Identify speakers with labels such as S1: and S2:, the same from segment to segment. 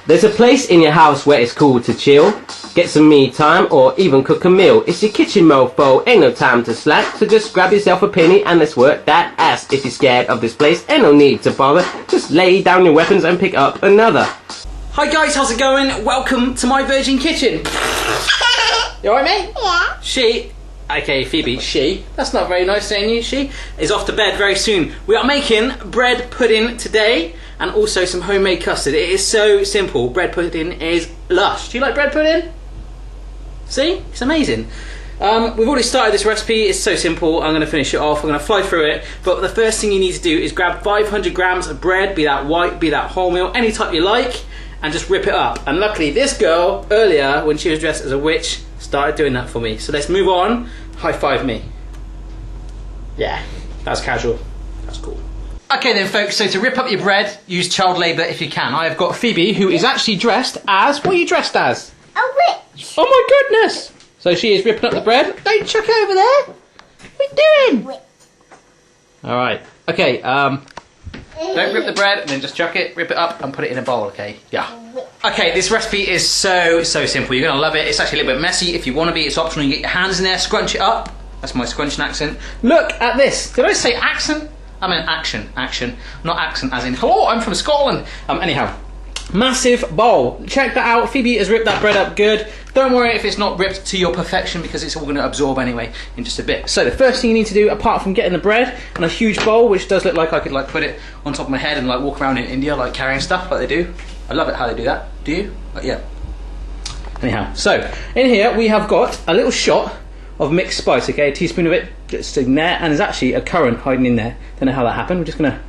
S1: There's a place in your house where it's cool to chill, get some me time, or even cook a meal. It's your kitchen, mofo, ain't no time to slack. So just grab yourself a penny and let's work that ass. If you're scared of this place, ain't no need to bother. Just lay down your weapons and pick up another.
S2: Hi guys, how's it going? Welcome to my virgin kitchen. You alright, mate? Yeah. She, aka Phoebe, that's not very nice saying you, she is off to bed very soon. We are making bread pudding today and also some homemade custard. It is so simple. Bread pudding is lush. Do you like bread pudding? See? It's amazing. We've already started this recipe. It's so simple. I'm going to finish it off. I'm going to fly through it. But the first thing you need to do is grab 500 grams of bread, be that white, be that wholemeal, any type you like, and just rip it up. And luckily this girl, earlier, when she was dressed as a witch, started doing that for me. So let's move on. High five me. Yeah, that's casual. That's cool. Okay then folks, so to rip up your bread, use child labour if you can. I have got Phoebe, who is actually dressed as, what are you dressed as?
S3: A witch.
S2: Oh my goodness! So she is ripping up the bread. Don't chuck it over there. What are you doing? Alright, okay, don't rip the bread and then just chuck it, rip it up and put it in a bowl, okay? Yeah. Okay, this recipe is so simple. You're gonna love it. It's actually a little bit messy. If you want to be, it's optional. You get your hands in there, scrunch it up. That's my scrunching accent. Look at this. Did I say accent? I meant action, not accent as in, hello, I'm from Scotland. Anyhow, massive bowl. Check that out. Phoebe has ripped that bread up good. Don't worry if it's not ripped to your perfection because it's all going to absorb anyway in just a bit. So the first thing you need to do, apart from getting the bread and a huge bowl, which does look like I could like put it on top of my head and like walk around in India like carrying stuff like they do. I love it how they do that. Do you? Yeah. Anyhow, so in here we have got a little shot of mixed spice, okay, a teaspoon of it just in there, and there's actually a currant hiding in there. Don't know how that happened. We're just gonna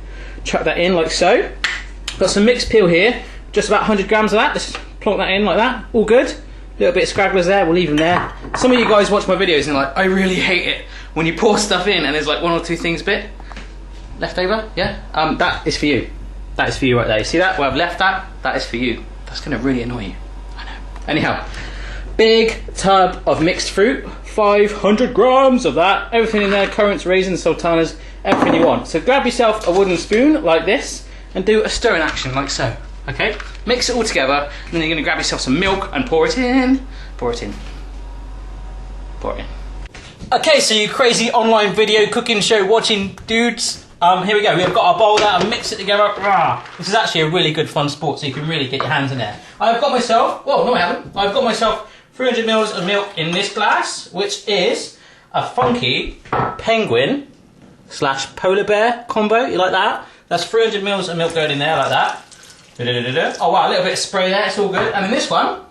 S2: chuck that in like so. Got some mixed peel here, just about 100 grams of that. Let's plonk that in like that, all good. A little bit of scragglers there, we'll leave them there. Some of you guys watch my videos and like, I really hate it when you pour stuff in and there's like one or two things bit left over, yeah? That is for you. That is for you right there. You see that? Where I've left that? That is for you. That's gonna really annoy you. I know. Anyhow, big tub of mixed fruit, 500 grams of that. Everything in there, currants, raisins, sultanas, everything you want. So grab yourself a wooden spoon like this and do a stirring action like so. Okay? Mix it all together and then you're going to grab yourself some milk and pour it in. Pour it in. Pour it in. Okay, so you crazy online video cooking show watching dudes. Here we go. We've got our bowl there and mix it together. This is actually a really good fun sport, so you can really get your hands in there. I've got myself, well, no I haven't. I've got myself 300 mils of milk in this glass, which is a funky penguin / polar bear combo. You like that? That's 300 mils of milk going in there like that. Oh wow, a little bit of spray there. It's all good. And in this one,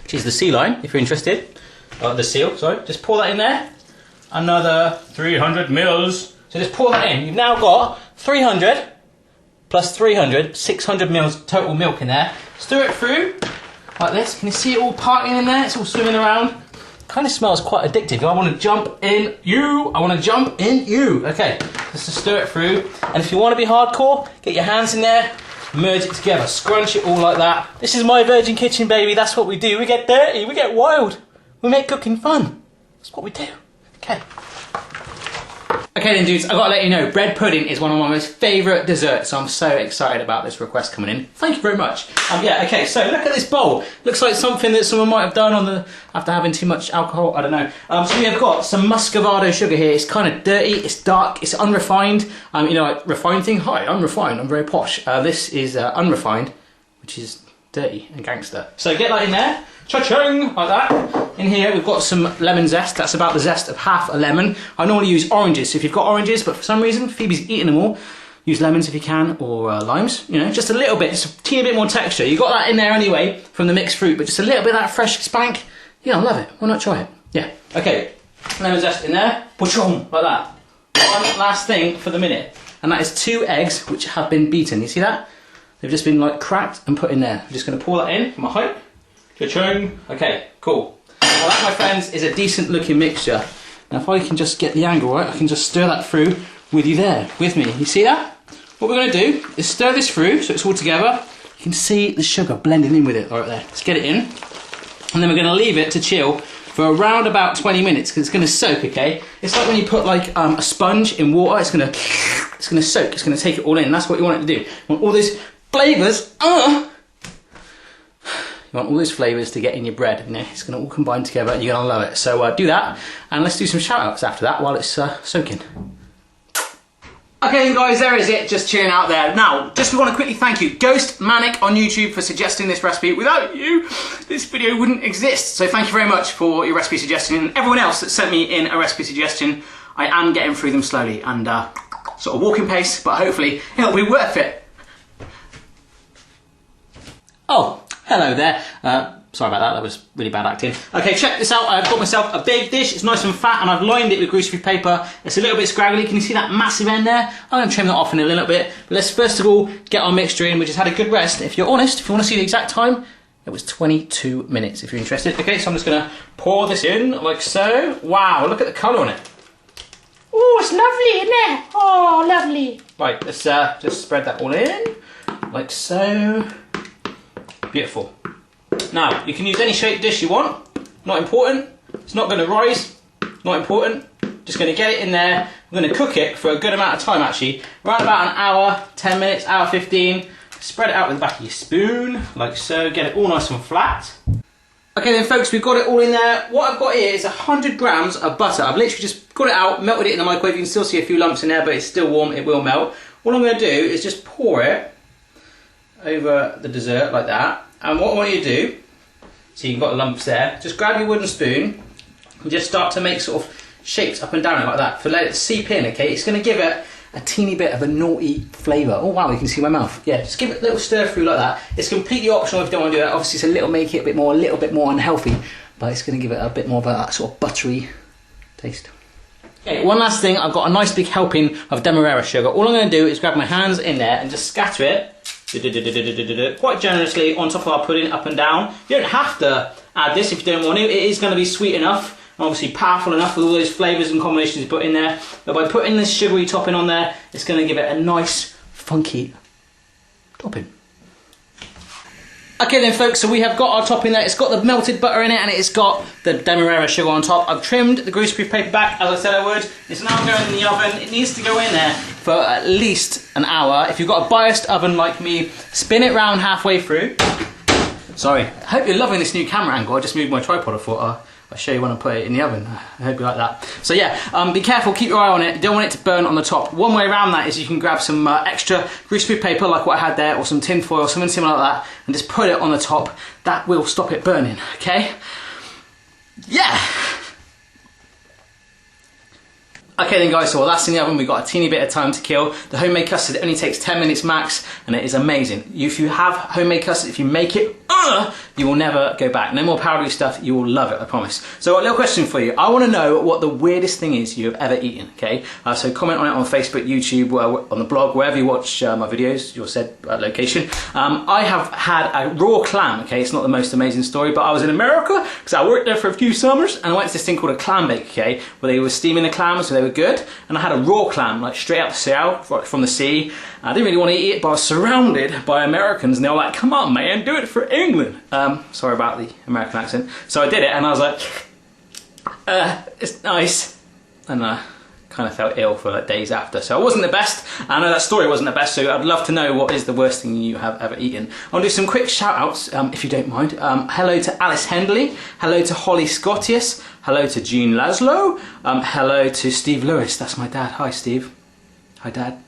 S2: which is the sea lion, if you're interested, the seal. Sorry, just pour that in there. Another 300 mils. So just pour that in. You've now got 300 plus 300, 600 mils total milk in there. Stir it through. Like this, can you see it all partying in there? It's all swimming around. Kind of smells quite addictive. I want to jump in you. I want to jump in you. Okay, just to stir it through. And if you want to be hardcore, get your hands in there, merge it together, scrunch it all like that. This is my virgin kitchen, baby. That's what we do. We get dirty, we get wild. We make cooking fun. That's what we do. Okay. Okay then dudes, I've got to let you know, bread pudding is one of my most favourite desserts, so I'm so excited about this request coming in. Thank you very much. Yeah, okay, so look at this bowl. Looks like something that someone might have done after having too much alcohol, I don't know. So we have got some muscovado sugar here. It's kind of dirty, it's dark, it's unrefined. You know, like refined thing? Hi, I'm refined, I'm very posh. This is unrefined, which is dirty and gangster. So get that in there. Cha-ching! Like that. In here we've got some lemon zest. That's about the zest of half a lemon. I normally use oranges, so if you've got oranges, but for some reason Phoebe's eating them all, use lemons if you can, or limes. You know, just a little bit, just a teeny bit more texture. You've got that in there anyway from the mixed fruit, but just a little bit of that fresh spank. Yeah, I love it. Why not try it? Yeah. Okay. Lemon zest in there. Puchong, like that. One last thing for the minute, and that is 2 eggs which have been beaten. You see that? They've just been like cracked and put in there. I'm just going to pour that in from a height. Cha-ching. Okay, cool. Now that, my friends, is a decent looking mixture. Now if I can just get the angle right, I can just stir that through with you there, with me. You see that? What we're going to do is stir this through so it's all together. You can see the sugar blending in with it right there. Let's get it in. And then we're going to leave it to chill for around about 20 minutes because it's going to soak, okay? It's like when you put like a sponge in water, it's going to soak, it's going to take it all in. And that's what you want it to do. You want all this flavours. You want all those flavours to get in your bread, and it's going to all combine together and you're going to love it. So do that, and let's do some shout outs after that while it's soaking. Okay then guys, there is it, just chilling out there. Now, just want to quickly thank you, Ghost Manic on YouTube, for suggesting this recipe. Without you, this video wouldn't exist. So thank you very much for your recipe suggestion, and everyone else that sent me in a recipe suggestion. I am getting through them slowly and sort of walking pace, but hopefully it'll be worth it. Oh, hello there. Sorry about that, that was really bad acting. Okay, check this out. I've got myself a big dish. It's nice and fat, and I've lined it with greaseproof paper. It's a little bit scraggly. Can you see that massive end there? I'm going to trim that off in a little bit. But let's first of all get our mixture in, which has had a good rest. If you're honest, if you want to see the exact time, it was 22 minutes, if you're interested. Okay, so I'm just going to pour this in like so. Wow, look at the colour on it.
S3: Oh, it's lovely, isn't it? Oh, lovely.
S2: Right, let's just spread that all in, like so. Beautiful. Now, you can use any shaped dish you want. Not important. It's not going to rise. Not important. Just going to get it in there. We're going to cook it for a good amount of time, actually. Around about an hour, 10 minutes, hour 15. Spread it out with the back of your spoon, like so. Get it all nice and flat. Okay then folks, we've got it all in there. What I've got here is 100 grams of butter. I've literally just got it out, melted it in the microwave. You can still see a few lumps in there, but it's still warm, it will melt. What I'm going to do is just pour it over the dessert like that. And what I want you to do, so you've got lumps there, just grab your wooden spoon and just start to make sort of shapes up and down like that. Let it seep in, okay? It's going to give it a teeny bit of a naughty flavour. Oh wow, you can see my mouth. Yeah, just give it a little stir through like that. It's completely optional if you don't want to do that. Obviously it's make it a little bit more unhealthy, but it's going to give it a bit more of a sort of buttery taste. Okay, one last thing, I've got a nice big helping of demerara sugar. All I'm going to do is grab my hands in there and just scatter it quite generously on top of our pudding, up and down. You don't have to add this if you don't want to. It is going to be sweet enough and obviously powerful enough with all those flavours and combinations you put in there. But by putting this sugary topping on there, it's going to give it a nice, funky topping. Okay then folks, so we have got our topping there. It's got the melted butter in it and it's got the demerara sugar on top. I've trimmed the greaseproof paper back as I said I would. It's now going in the oven. It needs to go in there for at least an hour. If you've got a biased oven like me, spin it round halfway through. Sorry, I hope you're loving this new camera angle. I just moved my tripod. I thought I'll show you when I put it in the oven. I hope you like that. So yeah, be careful, keep your eye on it. You don't want it to burn on the top. One way around that is you can grab some extra greaseproof paper like what I had there, or some tin foil, something similar like that, and just put it on the top. That will stop it burning, okay? Yeah! Okay then guys, so while that's in the oven, we've got a teeny bit of time to kill. The homemade custard only takes 10 minutes max, and it is amazing. If you have homemade custard, if you make it, you will never go back. No more powdery stuff, you will love it, I promise. So a little question for you. I want to know what the weirdest thing is you have ever eaten, okay? So comment on it on Facebook, YouTube, on the blog, wherever you watch my videos, your said location. I have had a raw clam, okay? It's not the most amazing story, but I was in America, because I worked there for a few summers, and I went to this thing called a clam bake, okay? Where they were steaming the clams, so they were good, and I had a raw clam, like straight out the sea, right from the sea. I didn't really want to eat it, but I was surrounded by Americans, and they were like, come on man, do it for England. Sorry about the American accent. So I did it, and I was like, it's nice, and I kind of felt ill for like days after. So it wasn't the best. I know that story wasn't the best, so I'd love to know what is the worst thing you have ever eaten. I'll do some quick shout outs, if you don't mind. Hello to Alice Hendley, hello to Holly Scottius, hello to Jean Laszlo, hello to Steve Lewis, that's my dad. Hi Steve. Hi Dad.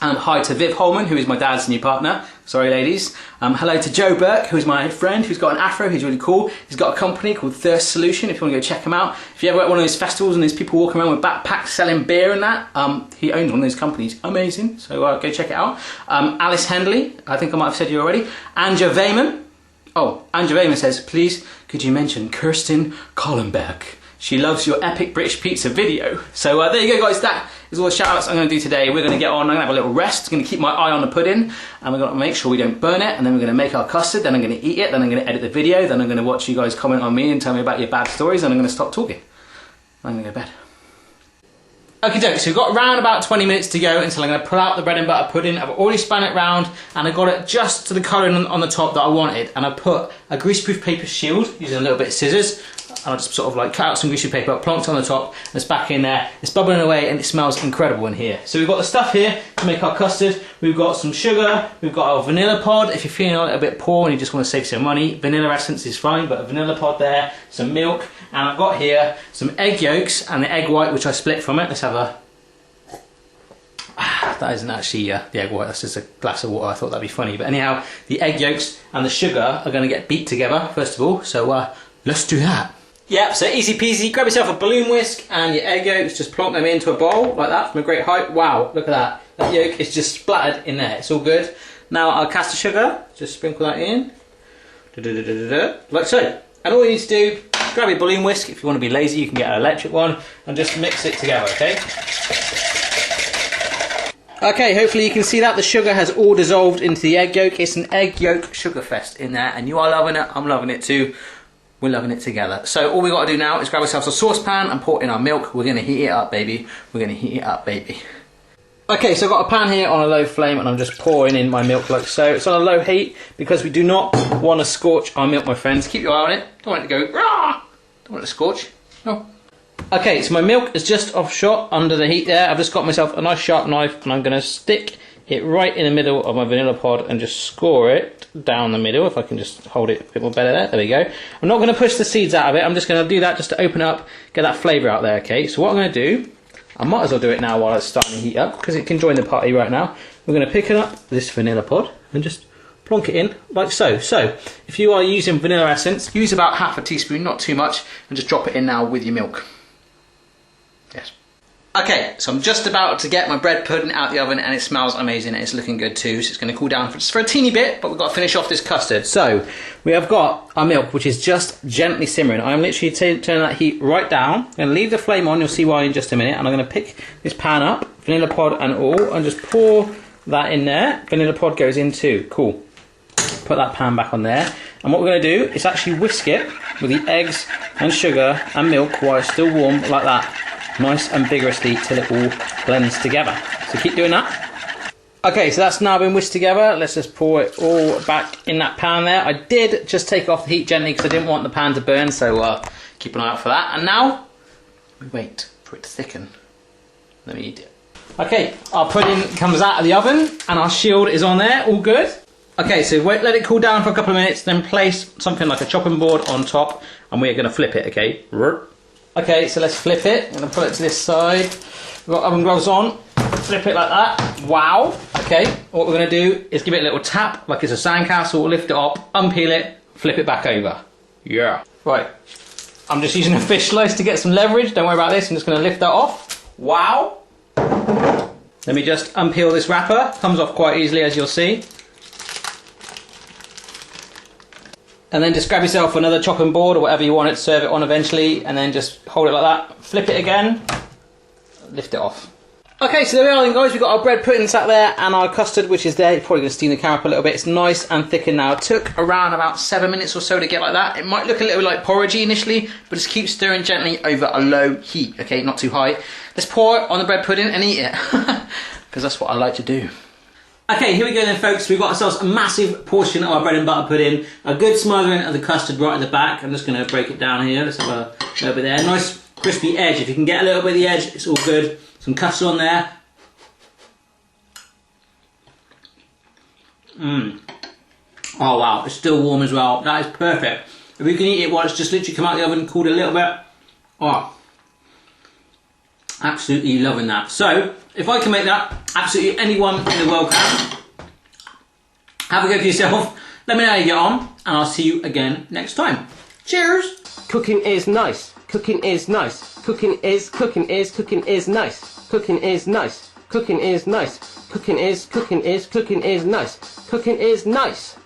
S2: Hi to Viv Holman, who is my dad's new partner. Sorry ladies. Hello to Joe Burke, who is my friend, who's got an afro, who's really cool. He's got a company called Thirst Solution, if you want to go check him out. If you ever at one of those festivals and there's people walking around with backpacks selling beer and that, he owns one of those companies. Amazing, so go check it out. Alice Hendley, I think I might have said you already. Anja Vayman. Oh, Anja Vayman says, please could you mention Kirsten Collenberg? She loves your epic British pizza video. So there you go guys, that is all the shout outs I'm going to do today. We're going to get on, I'm going to have a little rest, I'm going to keep my eye on the pudding, and we're going to make sure we don't burn it, and then we're going to make our custard, then I'm going to eat it, then I'm going to edit the video, then I'm going to watch you guys comment on me and tell me about your bad stories, and I'm going to stop talking. I'm going to go to bed. Okie dokie, so we've got around about 20 minutes to go until I'm going to pull out the bread and butter pudding. I've already spun it round and I got it just to the colouring on the top that I wanted, and I put a greaseproof paper shield using a little bit of scissors and I just sort of like cut out some greasy paper, plonked on the top, and it's back in there. It's bubbling away and it smells incredible in here. So we've got the stuff here to make our custard. We've got some sugar, we've got our vanilla pod. If you're feeling a little bit poor and you just want to save some money, vanilla essence is fine, but a vanilla pod there, some milk, and I've got here some egg yolks and the egg white which I split from it. Let's have a... that isn't actually the egg white, that's just a glass of water. I thought that'd be funny, but anyhow, the egg yolks and the sugar are going to get beat together first of all, so let's do that. Yep, so easy peasy, grab yourself a balloon whisk and your egg yolks, just plonk them into a bowl like that from a great height. Wow, look at that, that yolk is just splattered in there, it's all good. Now our caster sugar, just sprinkle that in, like so. And all you need to do, grab your balloon whisk. If you want to be lazy, you can get an electric one, and just mix it together, okay? Okay, hopefully you can see that the sugar has all dissolved into the egg yolk. It's an egg yolk sugar fest in there, and you are loving it, I'm loving it too. We're loving it together. So all we got to do now is grab ourselves a saucepan and pour in our milk. We're going to heat it up, baby. We're going to heat it up, baby. Okay, so I've got a pan here on a low flame, and I'm just pouring in my milk like so. It's on a low heat because we do not want to scorch our milk, my friends. Keep your eye on it. Don't want it to go, rah! Don't want it to scorch. No. Okay, so my milk is just offshot under the heat there. I've just got myself a nice sharp knife, and I'm going to stick it right in the middle of my vanilla pod and just score it down the middle. If I can just hold it a bit more better there. There we go. I'm not going to push the seeds out of it. I'm just going to do that just to open up, get that flavour out there, okay? So what I'm going to do, I might as well do it now while it's starting to heat up, because it can join the party right now. We're going to pick up this vanilla pod and just plonk it in like so. So, if you are using vanilla essence, use about half a teaspoon, not too much, and just drop it in now with your milk. Yes. Okay, so I'm just about to get my bread pudding out the oven, and it smells amazing, and it's looking good too, so it's going to cool down just for a teeny bit, but we've got to finish off this custard. So, we have got our milk, which is just gently simmering. I'm literally turning that heat right down. I'm going to leave the flame on, you'll see why in just a minute, and I'm going to pick this pan up, vanilla pod and all, and just pour that in there. Vanilla pod goes in too, cool. Put that pan back on there, and what we're going to do is actually whisk it with the eggs and sugar and milk while it's still warm like that. Nice and vigorously till it all blends together. So keep doing that. Okay, so that's now been whisked together. Let's just pour it all back in that pan there. I did just take off the heat gently because I didn't want the pan to burn, so keep an eye out for that. And now we wait for it to thicken. Let me eat it. Okay, our pudding comes out of the oven and our shield is on there, all good. Okay, so wait, let it cool down for a couple of minutes, then place something like a chopping board on top, and we're going to flip it, okay? Okay, so let's flip it. I'm going to put it to this side. We've got oven gloves on. Flip it like that. Wow. Okay, what we're going to do is give it a little tap, like it's a sandcastle, lift it up, unpeel it, flip it back over. Yeah. Right. I'm just using a fish slice to get some leverage. Don't worry about this. I'm just going to lift that off. Wow. Let me just unpeel this wrapper. Comes off quite easily, as you'll see. And then just grab yourself another chopping board or whatever you want it to serve it on eventually, and then just hold it like that, flip it again, lift it off. Okay, so there we are then guys, we've got our bread pudding sat there and our custard, which is there. You're probably going to steam the camera up a little bit. It's nice and thickened now. It took around about 7 minutes or so to get like that. It might look a little like porridgey initially, but just keep stirring gently over a low heat, okay, not too high. Let's pour it on the bread pudding and eat it, because that's what I like to do. Okay, here we go then folks, we've got ourselves a massive portion of our bread and butter pudding, a good smothering of the custard right at the back. I'm just going to break it down here, let's have a little bit there. Nice crispy edge, if you can get a little bit of the edge, it's all good. Some custard on there. Oh wow, it's still warm as well, that is perfect. If you can eat it while it's just literally come out of the oven, cooled a little bit. Oh, absolutely loving that. So, if I can make that, absolutely anyone in the world can. Have a go for yourself. Let me know how you get on, and I'll see you again next time. Cheers!
S1: Cooking is nice. Cooking is nice. Cooking is nice. Cooking is nice. Cooking is nice. Cooking is nice. Cooking is nice. Cooking is nice.